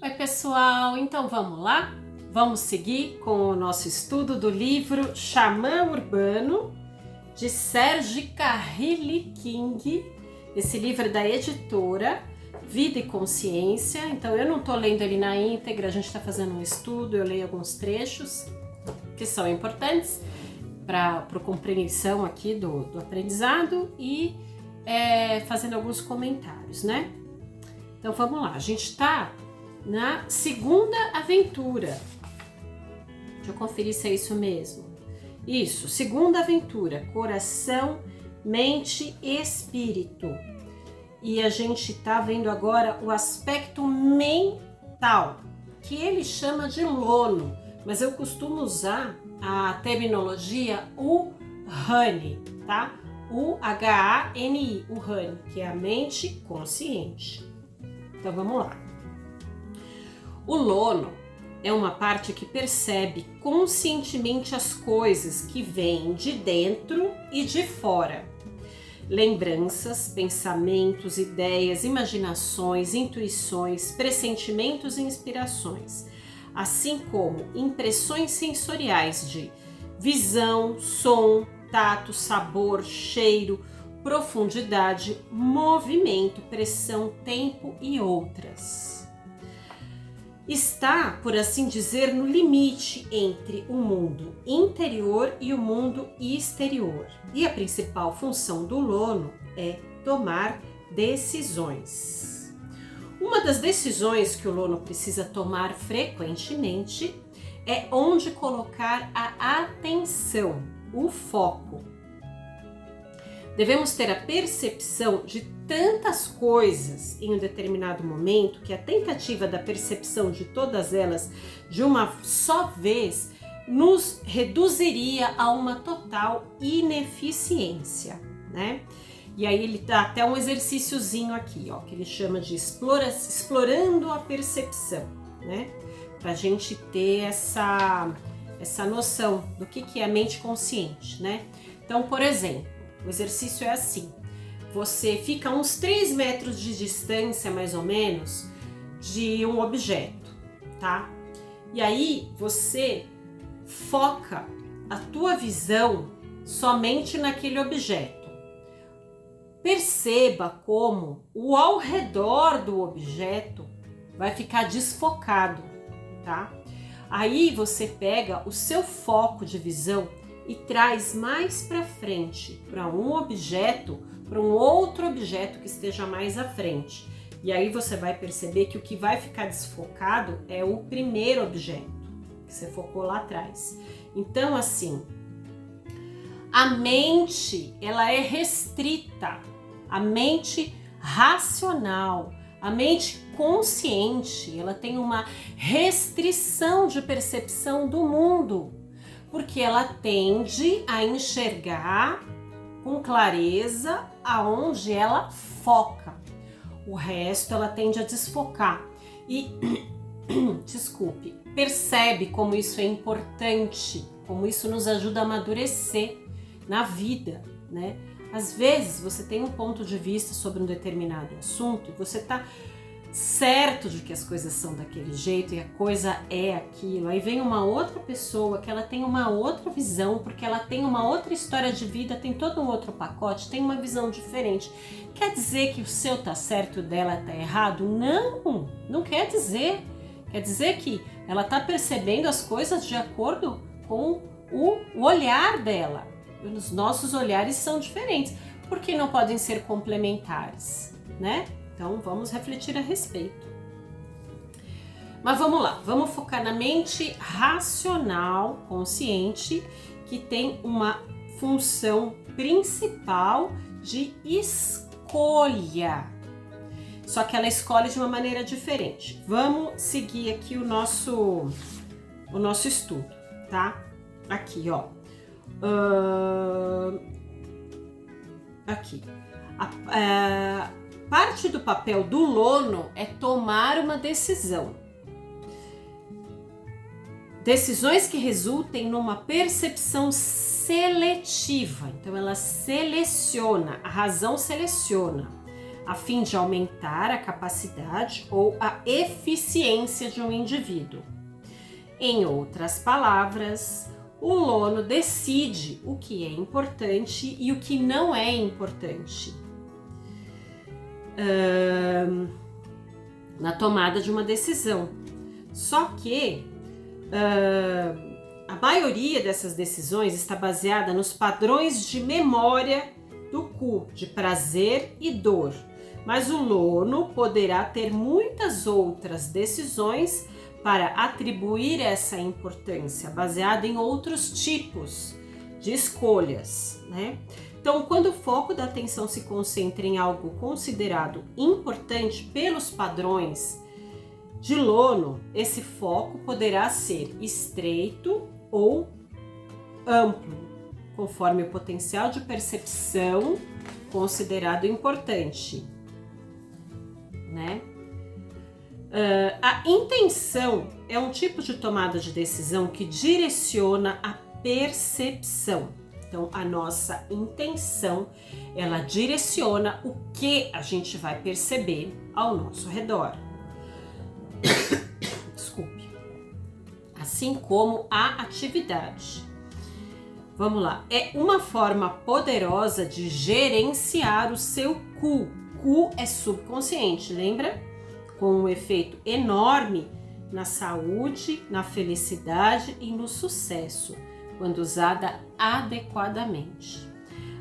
Oi, pessoal, então vamos lá? Vamos seguir com o nosso estudo do livro Xamã Urbano, de Serge Carrilli King. Esse livro é da editora Vida e Consciência, então eu não estou lendo ele na íntegra, a gente está fazendo um estudo, eu leio alguns trechos que são importantes para a compreensão aqui do aprendizado e fazendo alguns comentários, né? Então vamos lá, a gente está na segunda aventura. Deixa eu conferir se é isso mesmo. Isso, segunda aventura, coração, mente e espírito. E a gente está vendo agora o aspecto mental, que ele chama de lono, mas eu costumo usar a terminologia Uhani, tá? U-H-A-N-I, Uhani, que é a mente consciente. Então vamos lá. O lono é uma parte que percebe conscientemente as coisas que vêm de dentro e de fora. Lembranças, pensamentos, ideias, imaginações, intuições, pressentimentos e inspirações, assim como impressões sensoriais de visão, som, tato, sabor, cheiro, profundidade, movimento, pressão, tempo e outras. Está, por assim dizer, no limite entre o mundo interior e o mundo exterior. E a principal função do lono é tomar decisões. Uma das decisões que o lono precisa tomar frequentemente é onde colocar a atenção, o foco. Devemos ter a percepção de tantas coisas em um determinado momento que a tentativa da percepção de todas elas de uma só vez nos reduziria a uma total ineficiência, né? E aí ele dá até um exercíciozinho aqui, ó, que ele chama de explorando a percepção, né? Pra gente ter essa noção do que é a mente consciente, né? Então, por exemplo, o exercício é assim: você fica a uns 3 metros de distância, mais ou menos, de um objeto, tá? E aí você foca a tua visão somente naquele objeto. Perceba como o ao redor do objeto vai ficar desfocado, tá? Aí você pega o seu foco de visão e traz mais para frente, para um objeto, para um outro objeto que esteja mais à frente. E aí você vai perceber que o que vai ficar desfocado é o primeiro objeto que você focou lá atrás. Então, assim, a mente, ela é restrita, a mente racional, a mente consciente, ela tem uma restrição de percepção do mundo, porque ela tende a enxergar com clareza aonde ela foca. O resto ela tende a desfocar. E, desculpe, percebe como isso é importante, como isso nos ajuda a amadurecer na vida, né? Às vezes você tem um ponto de vista sobre um determinado assunto e você está certo de que as coisas são daquele jeito e a coisa é aquilo, aí vem uma outra pessoa que ela tem uma outra visão, porque ela tem uma outra história de vida, tem todo um outro pacote, tem uma visão diferente. Quer dizer que o seu tá certo e o dela tá errado? Não, não quer dizer. Quer dizer que ela tá percebendo as coisas de acordo com o olhar dela. E os nossos olhares são diferentes, porque não podem ser complementares, né? Então, vamos refletir a respeito. Mas vamos lá, vamos focar na mente racional, consciente, que tem uma função principal de escolha. Só que ela escolhe de uma maneira diferente. Vamos seguir aqui o nosso estudo, tá? Aqui, ó. Aqui. Parte do papel do lono é tomar uma decisão. Decisões que resultem numa percepção seletiva. Então ela seleciona, a razão seleciona. a fim de aumentar a capacidade ou a eficiência de um indivíduo. Em outras palavras, o lono decide o que é importante e o que não é importante na tomada de uma decisão. Só que a maioria dessas decisões está baseada nos padrões de memória do Ku, de prazer e dor. Mas o lono poderá ter muitas outras decisões para atribuir essa importância, baseada em outros tipos de escolhas, né? Então, quando o foco da atenção se concentra em algo considerado importante pelos padrões de lono, esse foco poderá ser estreito ou amplo, conforme o potencial de percepção considerado importante, né? A intenção é um tipo de tomada de decisão que direciona a percepção. Então, a nossa intenção, ela direciona o que a gente vai perceber ao nosso redor. Desculpe. Assim como a atividade. Vamos lá. É uma forma poderosa de gerenciar o seu Ku. Ku é subconsciente, lembra? Com um efeito enorme na saúde, na felicidade e no sucesso, quando usada adequadamente.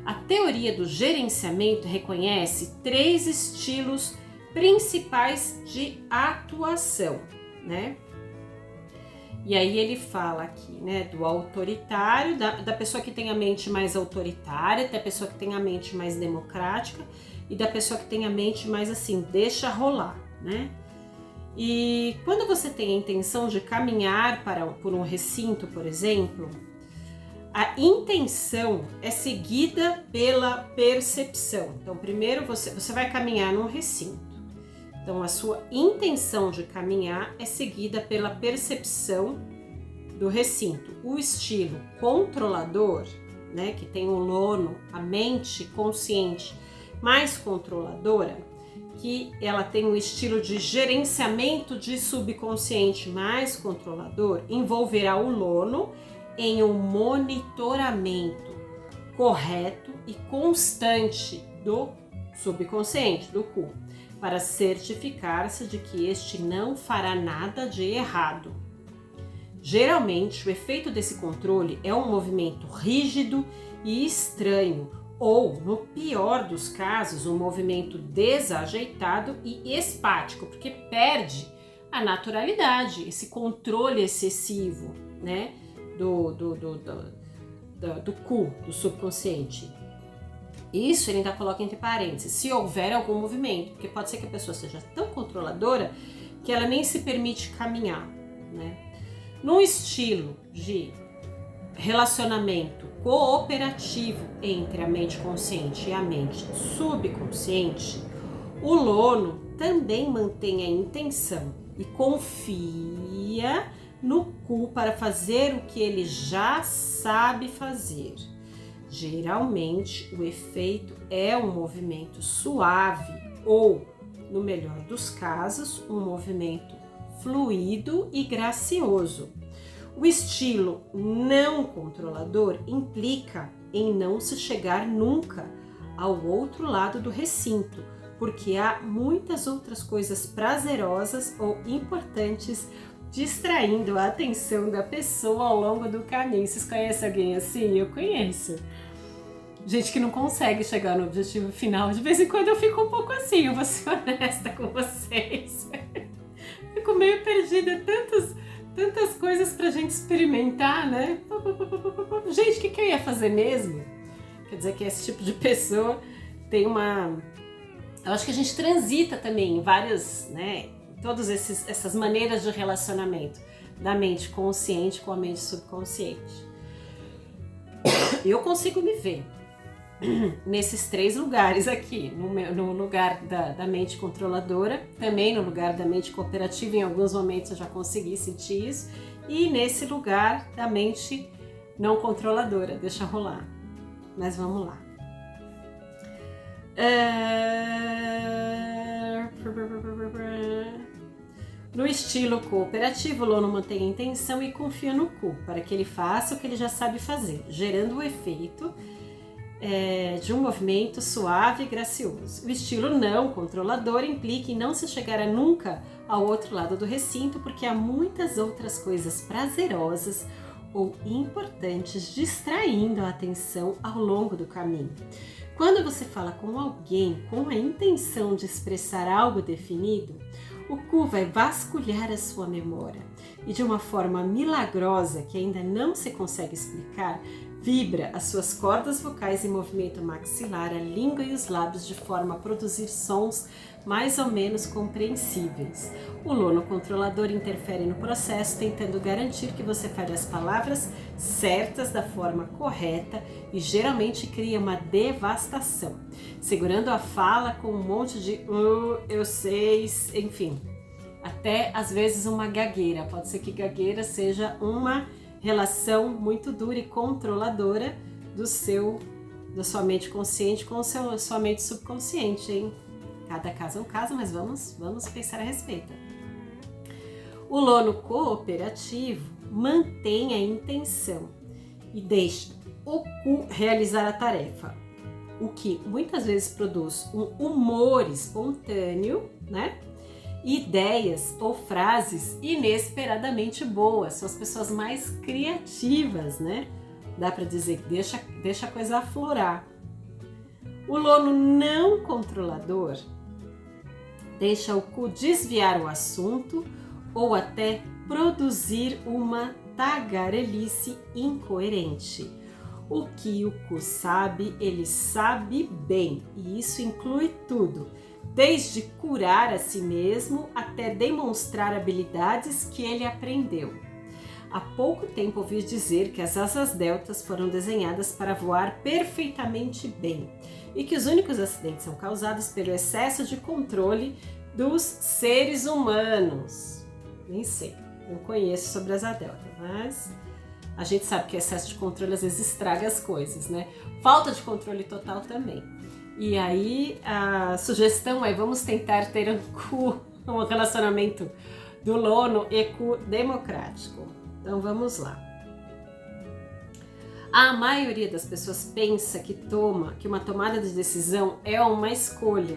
A teoria do gerenciamento reconhece 3 estilos principais de atuação, né? E aí ele fala aqui, né, do autoritário, da pessoa que tem a mente mais autoritária, da pessoa que tem a mente mais democrática e da pessoa que tem a mente mais assim, deixa rolar, né? E quando você tem a intenção de caminhar por um recinto, por exemplo, a intenção é seguida pela percepção. Então, primeiro você vai caminhar num recinto. Então, a sua intenção de caminhar é seguida pela percepção do recinto. O estilo controlador, né, que tem o lono, a mente consciente mais controladora, que ela tem um estilo de gerenciamento de subconsciente mais controlador, envolverá o lono em um monitoramento correto e constante do subconsciente, do Ku, para certificar-se de que este não fará nada de errado. Geralmente, o efeito desse controle é um movimento rígido e estranho, ou, no pior dos casos, um movimento desajeitado e espático, porque perde a naturalidade, esse controle excessivo, né, do Ku, do subconsciente. Isso ele ainda coloca entre parênteses, se houver algum movimento, porque pode ser que a pessoa seja tão controladora que ela nem se permite caminhar, né? Num estilo de relacionamento cooperativo entre a mente consciente e a mente subconsciente, o lono também mantém a intenção e confia no Ku para fazer o que ele já sabe fazer. Geralmente, o efeito é um movimento suave ou, no melhor dos casos, um movimento fluido e gracioso. O estilo não controlador implica em não se chegar nunca ao outro lado do recinto, porque há muitas outras coisas prazerosas ou importantes distraindo a atenção da pessoa ao longo do caminho. Vocês conhecem alguém assim? Eu conheço. Gente que não consegue chegar no objetivo final. De vez em quando eu fico um pouco assim, eu vou ser honesta com vocês. Fico meio perdida, tantas coisas pra gente experimentar, né? Gente, o que eu ia fazer mesmo? Quer dizer que esse tipo de pessoa tem uma... Eu acho que a gente transita também em várias, né? Todas essas maneiras de relacionamento da mente consciente com a mente subconsciente. Eu consigo me ver nesses 3 lugares aqui, no lugar da mente controladora, também no lugar da mente cooperativa, em alguns momentos eu já consegui sentir isso, e nesse lugar da mente não controladora, deixa rolar. Mas vamos lá. No estilo cooperativo, o Lono mantém a intenção e confia no Cu, para que ele faça o que ele já sabe fazer, gerando o efeito de um movimento suave e gracioso. O estilo não controlador implica em não se chegar nunca ao outro lado do recinto, porque há muitas outras coisas prazerosas ou importantes distraindo a atenção ao longo do caminho. Quando você fala com alguém com a intenção de expressar algo definido, o Cu vai vasculhar a sua memória e, de uma forma milagrosa que ainda não se consegue explicar, vibra as suas cordas vocais e movimenta o maxilar, a língua e os lábios de forma a produzir sons mais ou menos compreensíveis. O Lono controlador interfere no processo, tentando garantir que você fale as palavras certas da forma correta e geralmente cria uma devastação, segurando a fala com um monte de eu sei, enfim, até às vezes uma gagueira. Pode ser que gagueira seja uma relação muito dura e controladora da sua mente consciente com sua mente subconsciente, hein? Cada caso é um caso, mas vamos pensar a respeito. O Lono cooperativo mantém a intenção e deixa o Cu realizar a tarefa, o que muitas vezes produz um humor espontâneo, né? Ideias ou frases inesperadamente boas. São as pessoas mais criativas, né? Dá para dizer que deixa a coisa aflorar. O Lono não controlador deixa o Cu desviar o assunto ou até produzir uma tagarelice incoerente. O que o Cu sabe, ele sabe bem, e isso inclui tudo, desde curar a si mesmo até demonstrar habilidades que ele aprendeu. Há pouco tempo ouvi dizer que as asas deltas foram desenhadas para voar perfeitamente bem e que os únicos acidentes são causados pelo excesso de controle dos seres humanos. Nem sei, não conheço sobre asa delta, mas a gente sabe que excesso de controle às vezes estraga as coisas, né? Falta de controle total também. E aí a sugestão é: vamos tentar ter um relacionamento do Lono e Cu democrático. Então vamos lá. A maioria das pessoas pensa que uma tomada de decisão é uma escolha.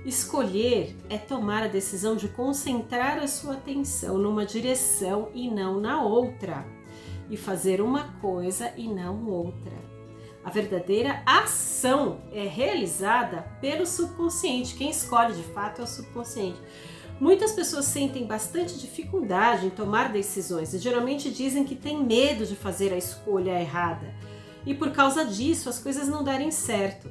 Escolher é tomar a decisão de concentrar a sua atenção numa direção e não na outra, e fazer uma coisa e não outra. A verdadeira ação é realizada pelo subconsciente. Quem escolhe de fato é o subconsciente. Muitas pessoas sentem bastante dificuldade em tomar decisões e geralmente dizem que têm medo de fazer a escolha errada e por causa disso as coisas não darem certo.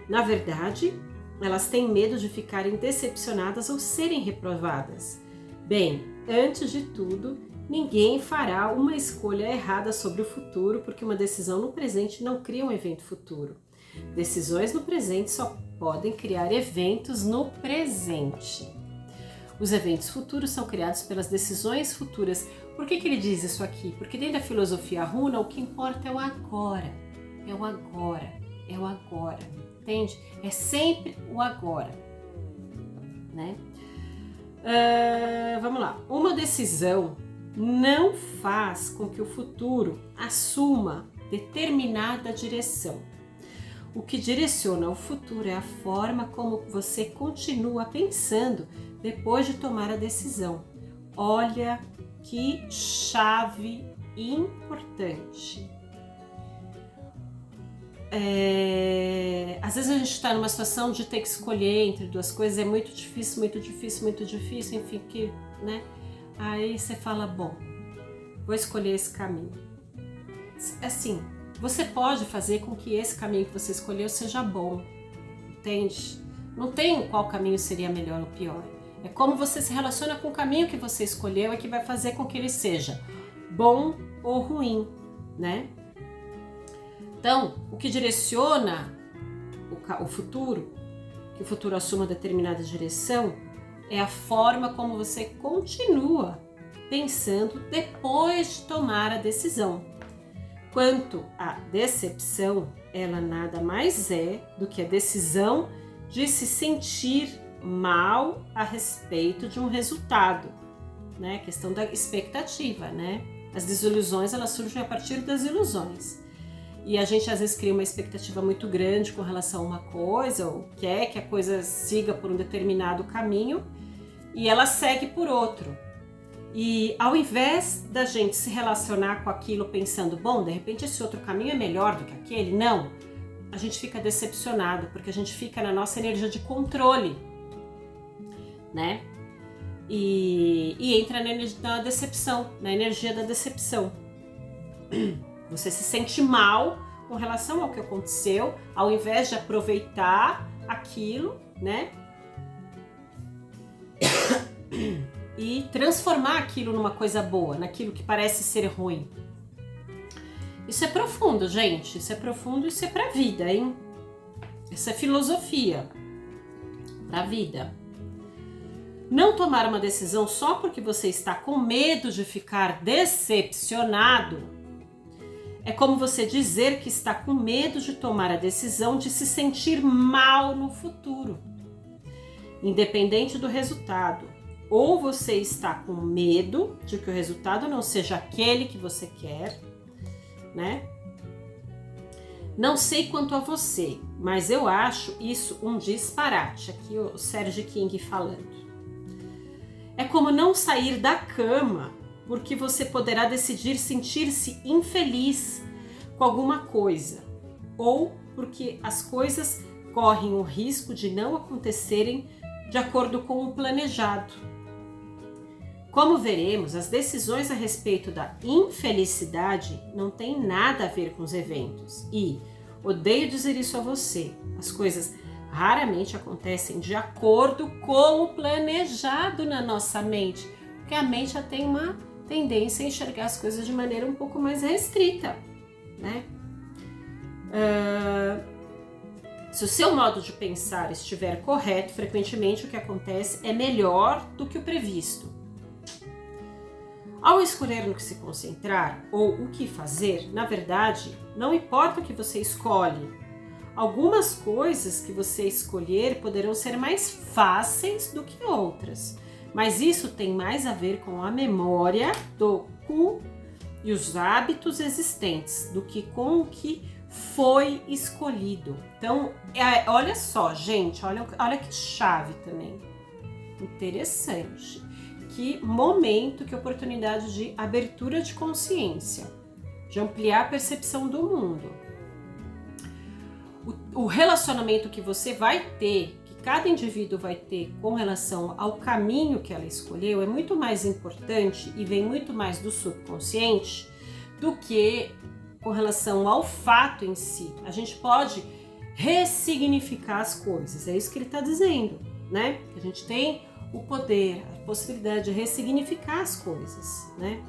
Na verdade, elas têm medo de ficarem decepcionadas ou serem reprovadas. Bem, antes de tudo, ninguém fará uma escolha errada sobre o futuro, porque uma decisão no presente não cria um evento futuro. Decisões no presente só podem criar eventos no presente. Os eventos futuros são criados pelas decisões futuras. Por que ele diz isso aqui? Porque dentro da filosofia Runa, o que importa é o agora. É o agora. É o agora. Entende? É sempre o agora. Né? Vamos lá. Uma decisão não faz com que o futuro assuma determinada direção. O que direciona o futuro é a forma como você continua pensando depois de tomar a decisão. Olha que chave importante. Às vezes a gente está numa situação de ter que escolher entre duas coisas, é muito difícil, enfim, né? Aí você fala, bom, vou escolher esse caminho. Assim, você pode fazer com que esse caminho que você escolheu seja bom, entende? Não tem qual caminho seria melhor ou pior. É como você se relaciona com o caminho que você escolheu é que vai fazer com que ele seja bom ou ruim, né? Então, o que direciona o futuro, que o futuro assuma determinada direção, é a forma como você continua pensando depois de tomar a decisão. Quanto à decepção, ela nada mais é do que a decisão de se sentir mal a respeito de um resultado, né? A questão da expectativa, né? As desilusões, elas surgem a partir das ilusões. E a gente às vezes cria uma expectativa muito grande com relação a uma coisa, ou quer que a coisa siga por um determinado caminho, e ela segue por outro. E ao invés da gente se relacionar com aquilo pensando, bom, de repente esse outro caminho é melhor do que aquele, não. A gente fica decepcionado, porque a gente fica na nossa energia de controle, né? E entra na decepção, na energia da decepção. Você se sente mal com relação ao que aconteceu, ao invés de aproveitar aquilo, né? E transformar aquilo numa coisa boa, naquilo que parece ser ruim. Isso é profundo, gente. Isso é profundo, isso é pra vida, hein? Isso é filosofia pra vida. Não tomar uma decisão só porque você está com medo de ficar decepcionado é como você dizer que está com medo de tomar a decisão de se sentir mal no futuro, independente do resultado. Ou você está com medo de que o resultado não seja aquele que você quer, né? Não sei quanto a você, mas eu acho isso um disparate. Aqui o Serge King falando. É como não sair da cama, porque você poderá decidir sentir-se infeliz com alguma coisa, ou porque as coisas correm o risco de não acontecerem de acordo com o planejado. Como veremos, as decisões a respeito da infelicidade não têm nada a ver com os eventos. E, odeio dizer isso a você, as coisas raramente acontecem de acordo com o planejado na nossa mente, porque a mente já tem uma tendência a enxergar as coisas de maneira um pouco mais restrita, né? Se o seu modo de pensar estiver correto, frequentemente o que acontece é melhor do que o previsto. Ao escolher no que se concentrar ou o que fazer, na verdade, não importa o que você escolhe. Algumas coisas que você escolher poderão ser mais fáceis do que outras, mas isso tem mais a ver com a memória do e os hábitos existentes do que com o que foi escolhido. Então, olha só, gente, olha que chave também. Interessante. Que momento, que oportunidade de abertura de consciência, de ampliar a percepção do mundo. O relacionamento que você vai ter, que cada indivíduo vai ter com relação ao caminho que ela escolheu, é muito mais importante e vem muito mais do subconsciente do que com relação ao fato em si. A gente pode ressignificar as coisas, é isso que ele está dizendo, né? A gente tem o poder, a possibilidade de ressignificar as coisas, né?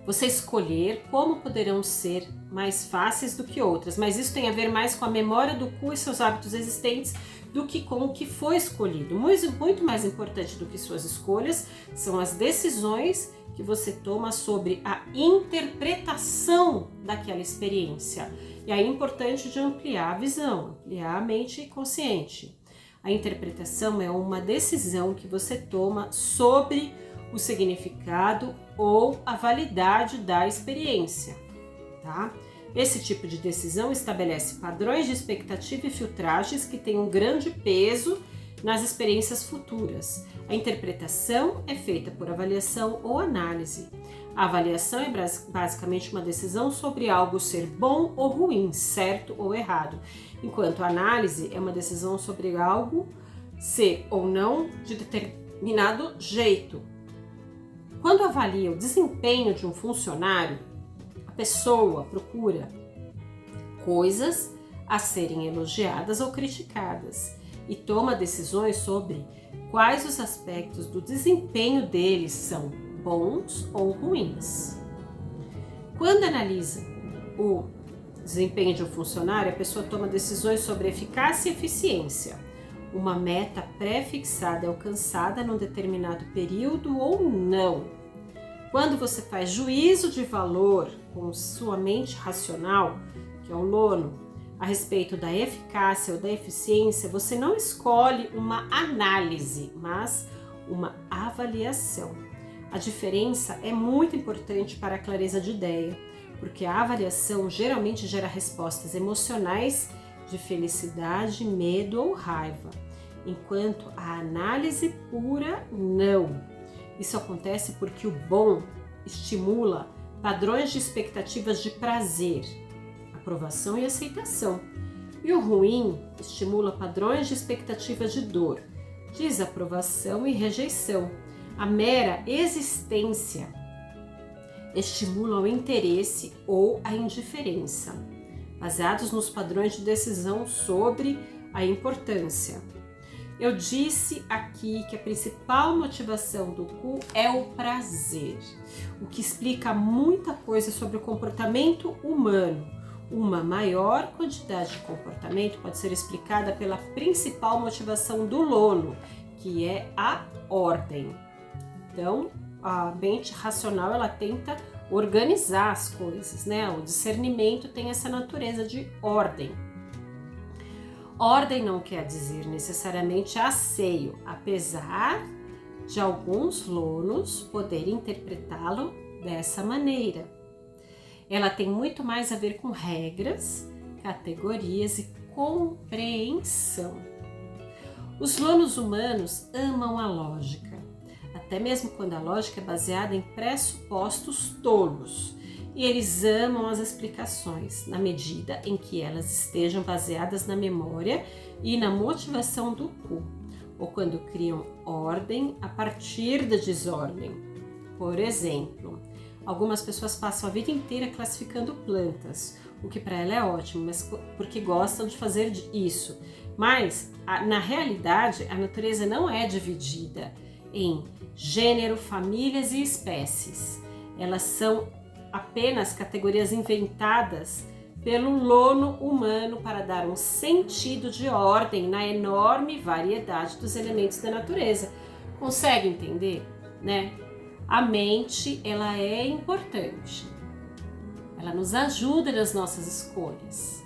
Você escolher como poderão ser mais fáceis do que outras, mas isso tem a ver mais com a memória do cu e seus hábitos existentes do que com o que foi escolhido. Muito mais importante do que suas escolhas são as decisões que você toma sobre a interpretação daquela experiência. E aí é importante de ampliar a visão, ampliar a mente consciente. A interpretação é uma decisão que você toma sobre o significado ou a validade da experiência, tá? Esse tipo de decisão estabelece padrões de expectativa e filtragens que têm um grande peso nas experiências futuras. A interpretação é feita por avaliação ou análise. A avaliação é basicamente uma decisão sobre algo ser bom ou ruim, certo ou errado, enquanto a análise é uma decisão sobre algo ser ou não de determinado jeito. Quando avalia o desempenho de um funcionário, a pessoa procura coisas a serem elogiadas ou criticadas e toma decisões sobre quais os aspectos do desempenho deles são bons ou ruins. Quando analisa o desempenho de um funcionário, a pessoa toma decisões sobre eficácia e eficiência. Uma meta pré-fixada é alcançada num determinado período ou não. Quando você faz juízo de valor com sua mente racional, que é o nono, a respeito da eficácia ou da eficiência, você não escolhe uma análise, mas uma avaliação. A diferença é muito importante para a clareza de ideia, porque a avaliação geralmente gera respostas emocionais de felicidade, medo ou raiva, enquanto a análise pura não. Isso acontece porque o bom estimula padrões de expectativas de prazer, aprovação e aceitação, e o ruim estimula padrões de expectativas de dor, desaprovação e rejeição. A mera existência estimula o interesse ou a indiferença, baseados nos padrões de decisão sobre a importância. Eu disse aqui que a principal motivação do Q é o prazer, o que explica muita coisa sobre o comportamento humano. Uma maior quantidade de comportamento pode ser explicada pela principal motivação do Lono, que é a ordem. Então, a mente racional, ela tenta organizar as coisas, né? O discernimento tem essa natureza de ordem. Ordem não quer dizer necessariamente asseio, apesar de alguns lonos poderem interpretá-lo dessa maneira. Ela tem muito mais a ver com regras, categorias e compreensão. Os lonos humanos amam a lógica, até mesmo quando a lógica é baseada em pressupostos tolos. E eles amam as explicações, na medida em que elas estejam baseadas na memória e na motivação do Q, ou quando criam ordem a partir da desordem. Por exemplo, algumas pessoas passam a vida inteira classificando plantas, o que para ela é ótimo, mas porque gostam de fazer isso. Mas, na realidade, a natureza não é dividida em gênero, famílias e espécies. Elas são apenas categorias inventadas pelo lono humano para dar um sentido de ordem na enorme variedade dos elementos da natureza. Consegue entender, né? A mente, ela é importante. Ela nos ajuda nas nossas escolhas,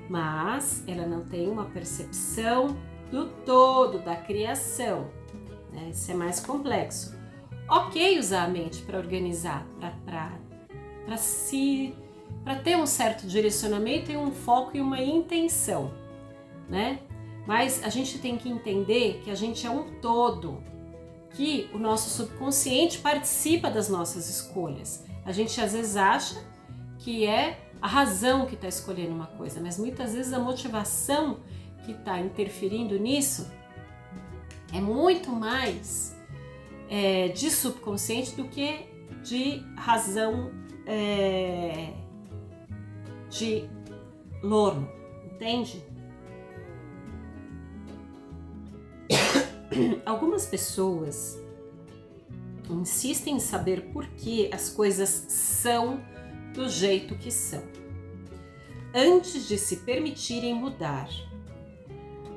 mas ela não tem uma percepção do todo, da criação, né? Isso é mais complexo. Ok usar a mente para organizar, para ter um certo direcionamento e um foco e uma intenção, né? Mas a gente tem que entender que a gente é um todo, que o nosso subconsciente participa das nossas escolhas. A gente às vezes acha que é a razão que está escolhendo uma coisa, mas muitas vezes a motivação que está interferindo nisso é muito mais de subconsciente do que de razão de lono, entende? Algumas pessoas insistem em saber por que as coisas são do jeito que são, antes de se permitirem mudar.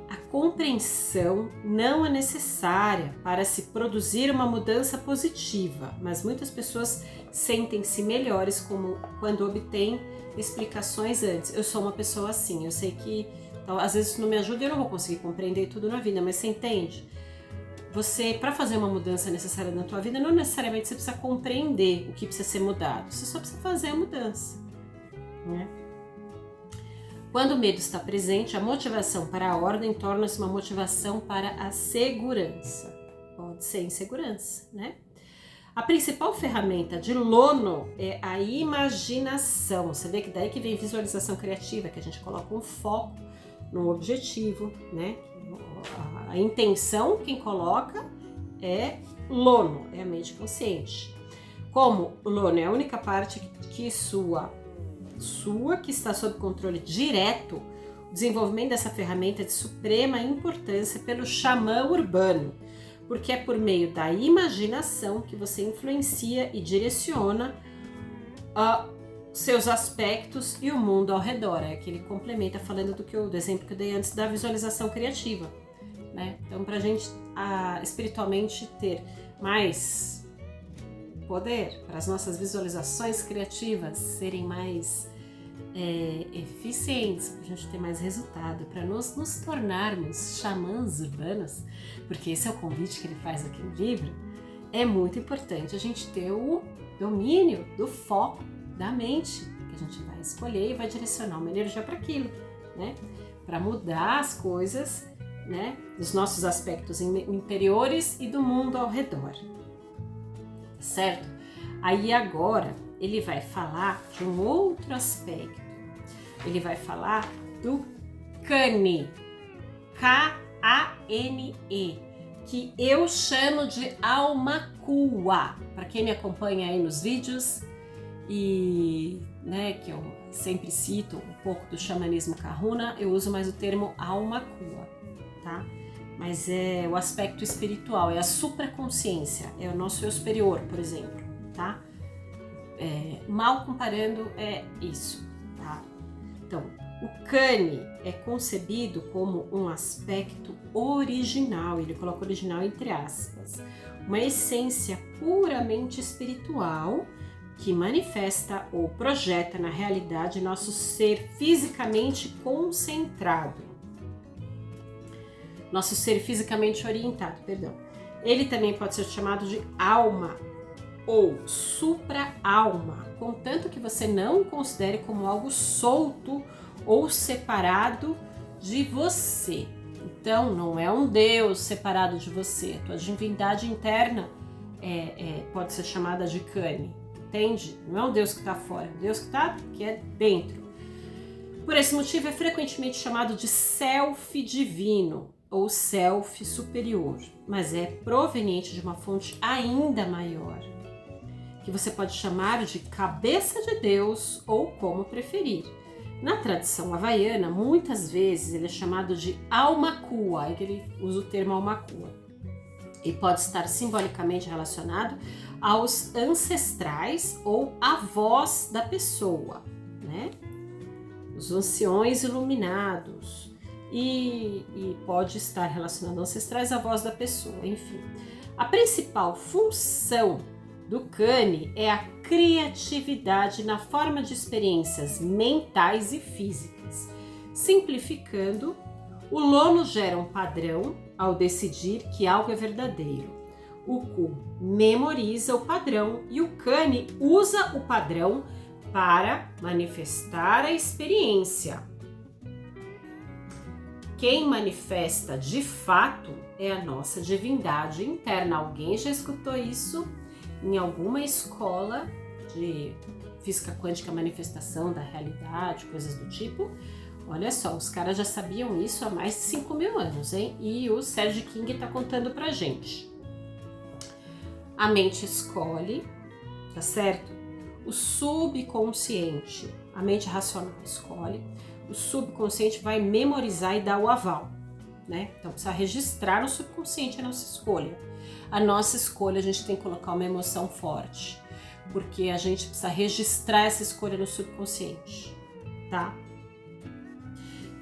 A compreensão não é necessária para se produzir uma mudança positiva, mas muitas pessoas sentem-se melhores quando obtêm explicações antes. Eu sou uma pessoa assim, eu sei que então, às vezes isso não me ajuda e eu não vou conseguir compreender tudo na vida, mas você entende? Você, para fazer uma mudança necessária na tua vida, não necessariamente você precisa compreender o que precisa ser mudado, você só precisa fazer a mudança, né? Quando o medo está presente, a motivação para a ordem torna-se uma motivação para a segurança. Pode ser insegurança, né? A principal ferramenta de Lono é a imaginação. Você vê que daí que vem visualização criativa, que a gente coloca um foco no objetivo, né? A intenção, quem coloca é Lono, é a mente consciente. Como o Lono é a única parte que que está sob controle direto, o desenvolvimento dessa ferramenta é de suprema importância pelo xamã urbano, porque é por meio da imaginação que você influencia e direciona seus aspectos e o mundo ao redor. É que ele complementa falando do exemplo que eu dei antes da visualização criativa, né? Então, para a gente espiritualmente ter mais poder, para as nossas visualizações criativas serem mais eficientes, para a gente ter mais resultado, para nos tornarmos xamãs urbanos, porque esse é o convite que ele faz aqui no livro. É muito importante a gente ter o domínio do foco da mente, que a gente vai escolher e vai direcionar uma energia para aquilo, né? Para mudar as coisas, né? Dos nossos aspectos interiores e do mundo ao redor, certo? Aí agora ele vai falar de um outro aspecto. Ele vai falar do Kane, K-A-N-E, que eu chamo de alma cua. Para quem me acompanha aí nos vídeos e, né, que eu sempre cito um pouco do xamanismo Kahuna, eu uso mais o termo alma cua, tá? Mas é o aspecto espiritual, é a supraconsciência, é o nosso eu superior, por exemplo, tá? Mal comparando, é isso, tá? Então, o Kane é concebido como um aspecto original, ele coloca original entre aspas, uma essência puramente espiritual que manifesta ou projeta na realidade nosso ser fisicamente concentrado, nosso ser fisicamente orientado, perdão. Ele também pode ser chamado de alma ou supra-alma, contanto que você não o considere como algo solto ou separado de você. Então, não é um Deus separado de você. A tua divindade interna pode ser chamada de Kane, entende? Não é um Deus que está fora, é um Deus que é dentro. Por esse motivo, é frequentemente chamado de self divino ou self superior, mas é proveniente de uma fonte ainda maior, que você pode chamar de cabeça de Deus ou como preferir. Na tradição havaiana, muitas vezes ele é chamado de alma cua, aí que ele usa o termo alma cua, e pode estar simbolicamente relacionado aos ancestrais ou avós da pessoa, né? Os anciões iluminados, e pode estar relacionado aos ancestrais, avós da pessoa, enfim. A principal função do Kane é a criatividade na forma de experiências mentais e físicas. Simplificando, o Lono gera um padrão ao decidir que algo é verdadeiro. O Ku memoriza o padrão e o Kane usa o padrão para manifestar a experiência. Quem manifesta de fato é a nossa divindade interna. Alguém já escutou isso em alguma escola de física quântica, manifestação da realidade, coisas do tipo? Olha só, os caras já sabiam isso há mais de 5.000 anos, hein? E o Serge King está contando pra gente. A mente escolhe, tá certo? O subconsciente, a mente racional escolhe, o subconsciente vai memorizar e dar o aval, né? Então precisa registrar no subconsciente a nossa escolha. A nossa escolha, a gente tem que colocar uma emoção forte, porque a gente precisa registrar essa escolha no subconsciente, tá?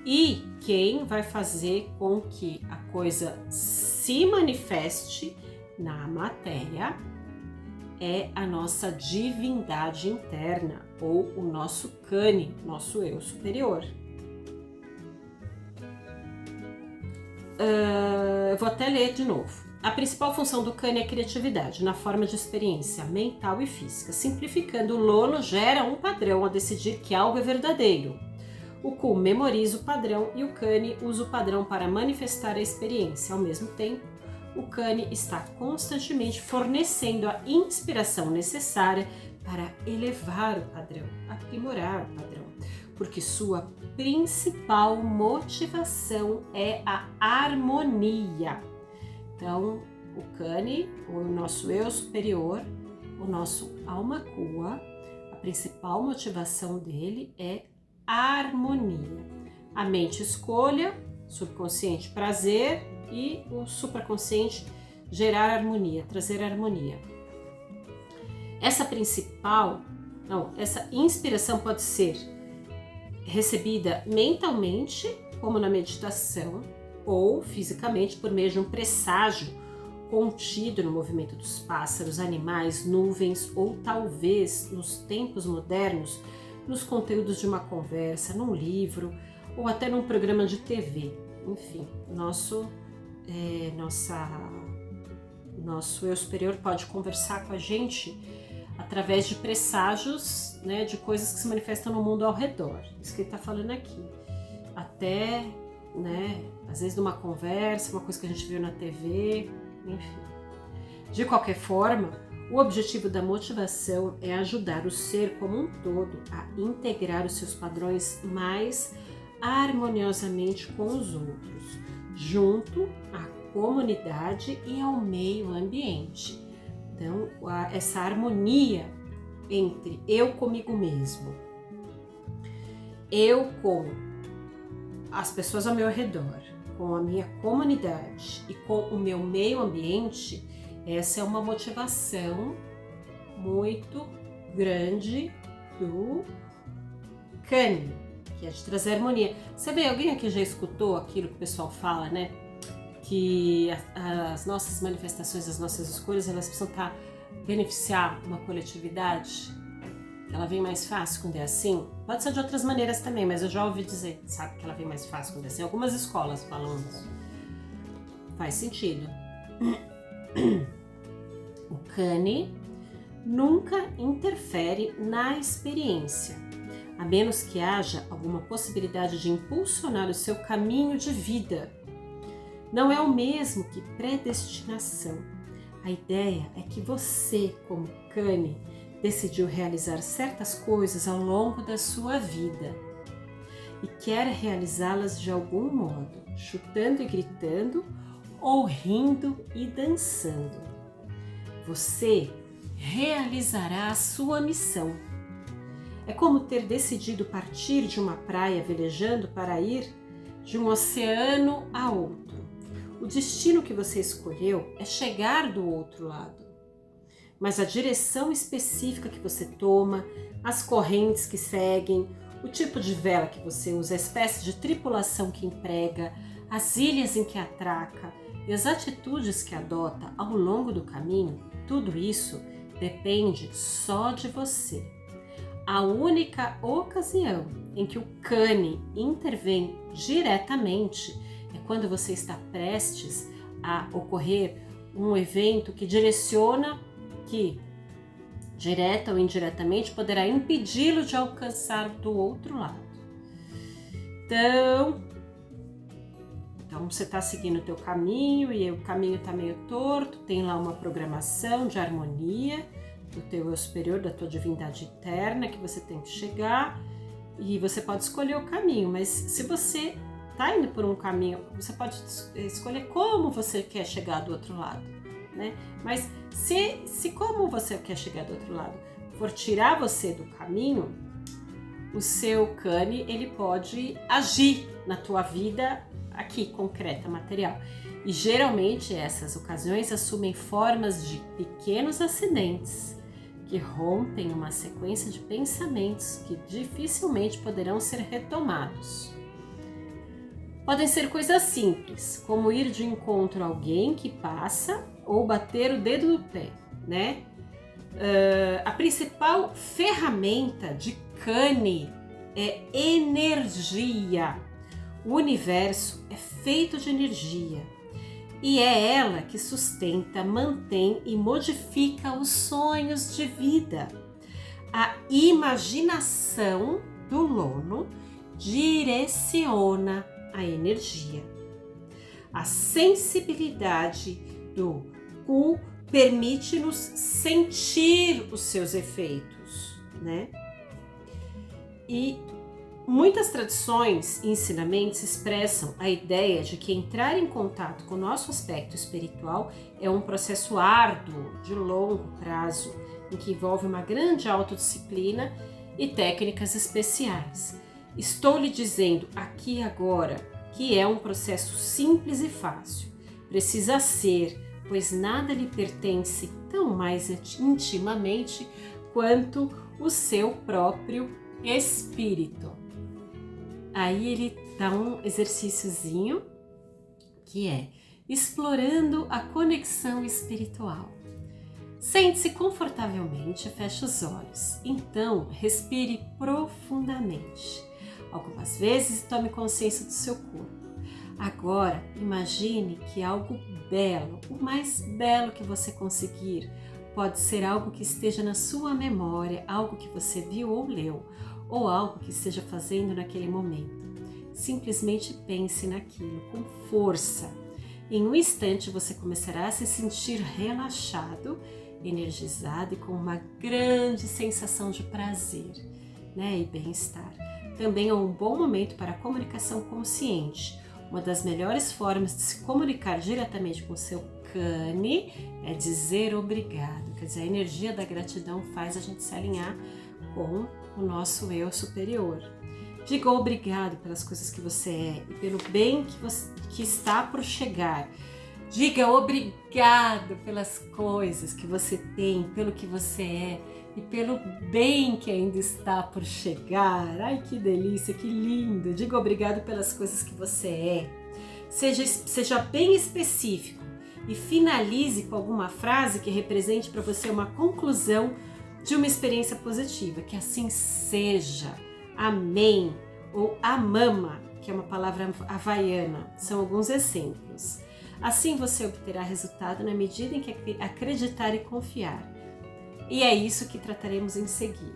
E quem vai fazer com que a coisa se manifeste na matéria é a nossa divindade interna, ou o nosso Kane, nosso eu superior. Eu vou até ler de novo. A principal função do Kane é a criatividade, na forma de experiência mental e física. Simplificando, o Lono gera um padrão ao decidir que algo é verdadeiro. O Ku memoriza o padrão e o Kane usa o padrão para manifestar a experiência. Ao mesmo tempo, o Kane está constantemente fornecendo a inspiração necessária para elevar o padrão, aprimorar o padrão, porque sua principal motivação é a harmonia. Então, o Kane, o nosso eu superior, o nosso alma cua, a principal motivação dele é a harmonia. A mente escolha, subconsciente prazer e o supraconsciente gerar harmonia, trazer harmonia. Essa inspiração pode ser recebida mentalmente, como na meditação, ou fisicamente por meio de um presságio contido no movimento dos pássaros, animais, nuvens ou talvez nos tempos modernos nos conteúdos de uma conversa, num livro ou até num programa de TV. Enfim, nosso eu superior pode conversar com a gente através de presságios, né, de coisas que se manifestam no mundo ao redor. Isso que ele está falando aqui. Até, né, às vezes numa conversa, uma coisa que a gente viu na TV, enfim. De qualquer forma, o objetivo da motivação é ajudar o ser como um todo a integrar os seus padrões mais harmoniosamente com os outros, junto à comunidade e ao meio ambiente. Então, essa harmonia entre eu comigo mesmo, eu com as pessoas ao meu redor, com a minha comunidade e com o meu meio ambiente, essa é uma motivação muito grande do Kani, que é de trazer harmonia. Sabe, alguém aqui já escutou aquilo que o pessoal fala, né? Que as nossas manifestações, as nossas escolhas, elas precisam beneficiar uma coletividade. Ela vem mais fácil quando é assim. Pode ser de outras maneiras também, mas eu já ouvi dizer, sabe, que ela vem mais fácil quando é assim. Algumas escolas falam isso. Faz sentido. O Kani nunca interfere na experiência, a menos que haja alguma possibilidade de impulsionar o seu caminho de vida. Não é o mesmo que predestinação. A ideia é que você, como Kani, decidiu realizar certas coisas ao longo da sua vida e quer realizá-las de algum modo, chutando e gritando ou rindo e dançando. Você realizará a sua missão. É como ter decidido partir de uma praia velejando para ir de um oceano a outro. O destino que você escolheu é chegar do outro lado. Mas a direção específica que você toma, as correntes que seguem, o tipo de vela que você usa, a espécie de tripulação que emprega, as ilhas em que atraca e as atitudes que adota ao longo do caminho, tudo isso depende só de você. A única ocasião em que o Kani intervém diretamente é quando você está prestes a ocorrer um evento que direciona, que, direta ou indiretamente, poderá impedi-lo de alcançar do outro lado. Então você está seguindo o teu caminho e o caminho está meio torto, tem lá uma programação de harmonia do teu eu superior, da tua divindade interna que você tem que chegar e você pode escolher o caminho, mas se você está indo por um caminho, você pode escolher como você quer chegar do outro lado, né? Mas se como você quer chegar do outro lado for tirar você do caminho, o seu Kani, ele pode agir na tua vida aqui, concreta, material. E geralmente essas ocasiões assumem formas de pequenos acidentes que rompem uma sequência de pensamentos que dificilmente poderão ser retomados. Podem ser coisas simples, como ir de encontro a alguém que passa ou bater o dedo do pé, né? A principal ferramenta de Kani é energia. O universo é feito de energia e é ela que sustenta, mantém e modifica os sonhos de vida. A imaginação do Lono direciona a energia. A sensibilidade do Ku permite-nos sentir os seus efeitos, né? E muitas tradições e ensinamentos expressam a ideia de que entrar em contato com o nosso aspecto espiritual é um processo árduo, de longo prazo, em que envolve uma grande autodisciplina e técnicas especiais. Estou lhe dizendo aqui e agora que é um processo simples e fácil. Precisa ser, pois nada lhe pertence tão mais intimamente quanto o seu próprio espírito. Aí ele dá um exercíciozinho que é explorando a conexão espiritual. Sente-se confortavelmente e feche os olhos. Então, respire profundamente. Algumas vezes, tome consciência do seu corpo. Agora, imagine que algo belo, o mais belo que você conseguir, pode ser algo que esteja na sua memória, algo que você viu ou leu, ou algo que esteja fazendo naquele momento. Simplesmente pense naquilo com força. Em um instante você começará a se sentir relaxado, energizado e com uma grande sensação de prazer, e bem-estar. Também é um bom momento para a comunicação consciente. Uma das melhores formas de se comunicar diretamente com o seu cane é dizer obrigado. Quer dizer, a energia da gratidão faz a gente se alinhar com o nosso eu superior. Diga obrigado pelas coisas que você é e pelo bem que está por chegar. Diga obrigado pelas coisas que você tem, pelo que você é e pelo bem que ainda está por chegar. Ai, que delícia, que lindo! Diga obrigado pelas coisas que você é. Seja bem específico e finalize com alguma frase que represente para você uma conclusão de uma experiência positiva. Que assim seja. Amém. Ou amama, que é uma palavra havaiana. São alguns exemplos. Assim você obterá resultado na medida em que acreditar e confiar. E é isso que trataremos em seguir.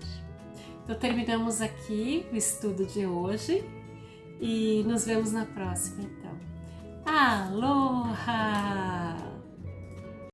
Então terminamos aqui o estudo de hoje e nos vemos na próxima então. Aloha!